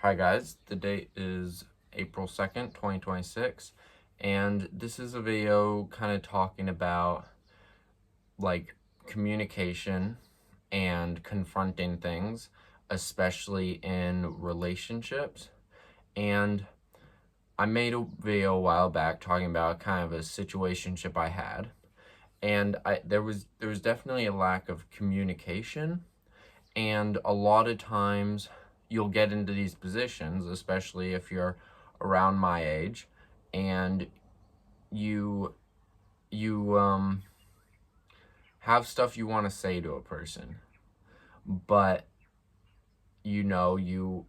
Hi guys, the date is April 2nd, 2026, and this is a video kind of talking about like communication and confronting things, especially in relationships. And I made a video a while back talking about kind of a situationship I had, and there was definitely a lack of communication, and a lot of times you'll get into these positions, especially if you're around my age, and you have stuff you want to say to a person, but you know you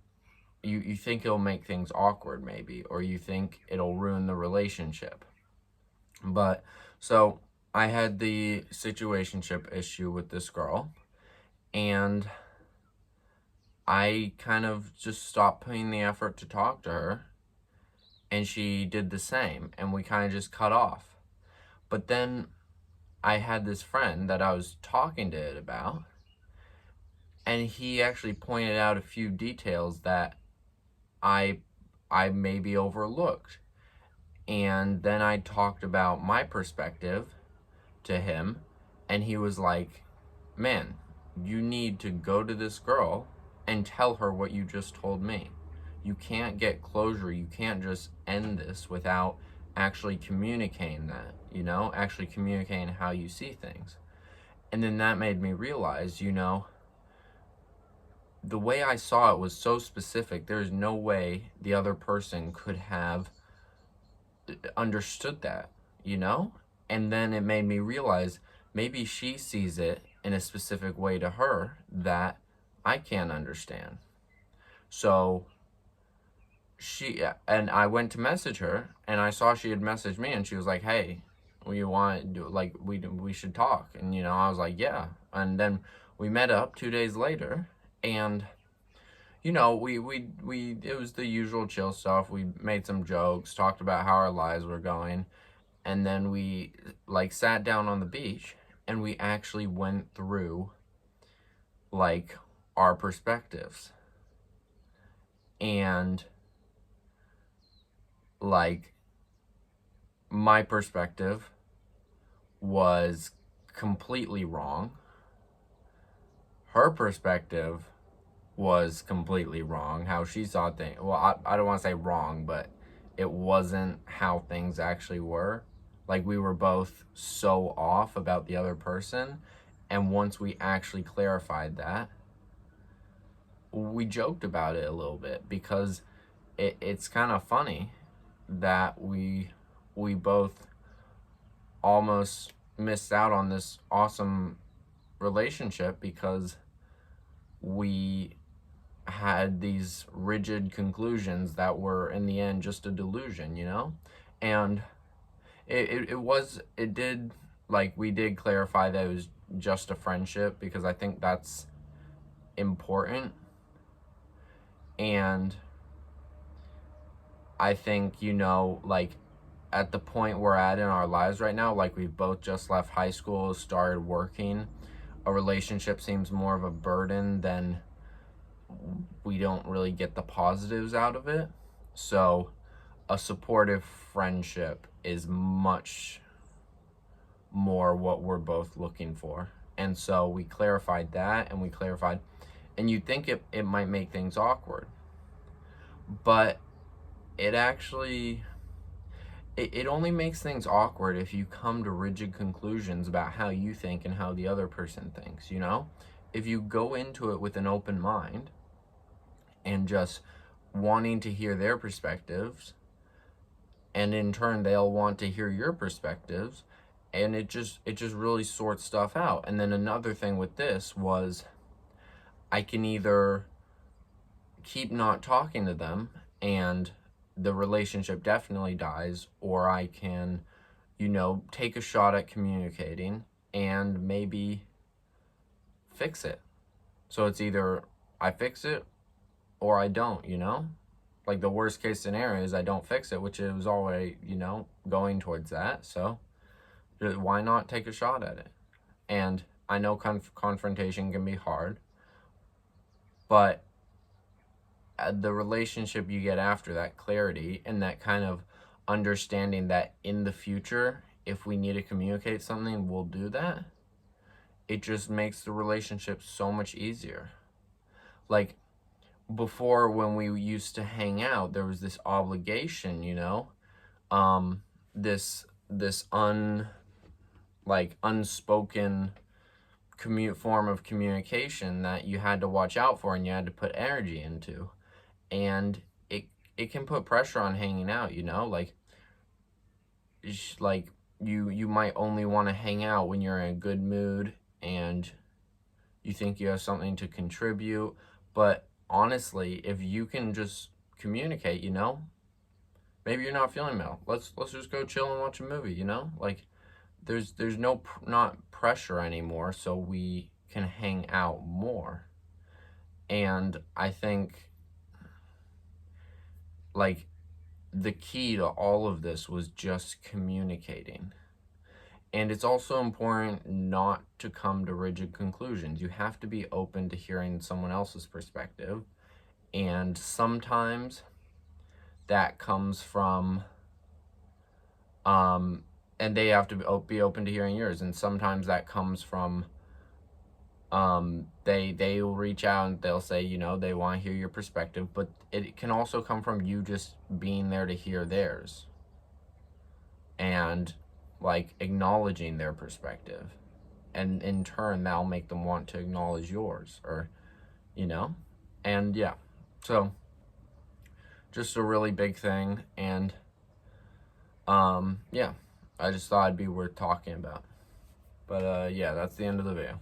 think it'll make things awkward maybe, or you think it'll ruin the relationship. But so I had the situationship issue with this girl, and I kind of just stopped putting the effort to talk to her, and she did the same, and we kind of just cut off. But then I had this friend that I was talking to it about, and he actually pointed out a few details that I I maybe overlooked. And then I talked about my perspective to him, and he was like, "Man, you need to go to this girl and tell her what you just told me. You can't get closure. You can't just end this without actually communicating that, actually communicating how you see things." And then that made me realize, the way I saw it was so specific. There's no way the other person could have understood that, you know? And then it made me realize maybe she sees it in a specific way to her that I can't understand. So and I went to message her, and I saw she had messaged me, and she was like, "Hey, we want to do, like, we should talk." And I was like, "Yeah." And then we met up 2 days later, and we it was the usual chill stuff. We made some jokes, talked about how our lives were going, and then we like sat down on the beach, and we actually went through like our perspectives. And like my perspective was completely wrong. Her perspective was completely wrong. How she saw things. Well, I don't want to say wrong, but it wasn't how things actually were. Like, we were both so off about the other person. And once we actually clarified that, we joked about it a little bit, because it's kind of funny that we both almost missed out on this awesome relationship because we had these rigid conclusions that were in the end just a delusion. And it did, like, we did clarify that it was just a friendship, because I think that's important. And I think, like, at the point we're at in our lives right now, like, we've both just left high school, started working, a relationship seems more of a burden than we don't really get the positives out of it. So a supportive friendship is much more what we're both looking for. And so we clarified that, and you'd think it might make things awkward, but it actually, it only makes things awkward if you come to rigid conclusions about how you think and how the other person thinks. If you go into it with an open mind and just wanting to hear their perspectives, and in turn they'll want to hear your perspectives, and it just really sorts stuff out. And then another thing with this was, I can either keep not talking to them and the relationship definitely dies, or I can, take a shot at communicating and maybe fix it. So it's either I fix it or I don't. Like, the worst case scenario is I don't fix it, which is already, going towards that. So why not take a shot at it? And I know confrontation can be hard, but the relationship you get after that clarity and that kind of understanding that in the future, if we need to communicate something, we'll do that. It just makes the relationship so much easier. Like before, when we used to hang out, there was this obligation, you know, this unspoken form of communication that you had to watch out for and you had to put energy into, and it can put pressure on hanging out, you know, like you might only want to hang out when you're in a good mood and you think you have something to contribute. But honestly, if you can just communicate, you know, maybe you're not feeling well, let's just go chill and watch a movie, you know, like there's no not pressure anymore, so we can hang out more. And I think like the key to all of this was just communicating. And it's also important not to come to rigid conclusions. You have to be open to hearing someone else's perspective. And sometimes that comes from, and they have to be open to hearing yours. And sometimes that comes from, they will reach out and they'll say, you know, they want to hear your perspective, but it can also come from you just being there to hear theirs and like acknowledging their perspective, and in turn that'll make them want to acknowledge yours, or you know. And yeah, so just a really big thing. And yeah, I just thought it'd be worth talking about. But yeah, that's the end of the video.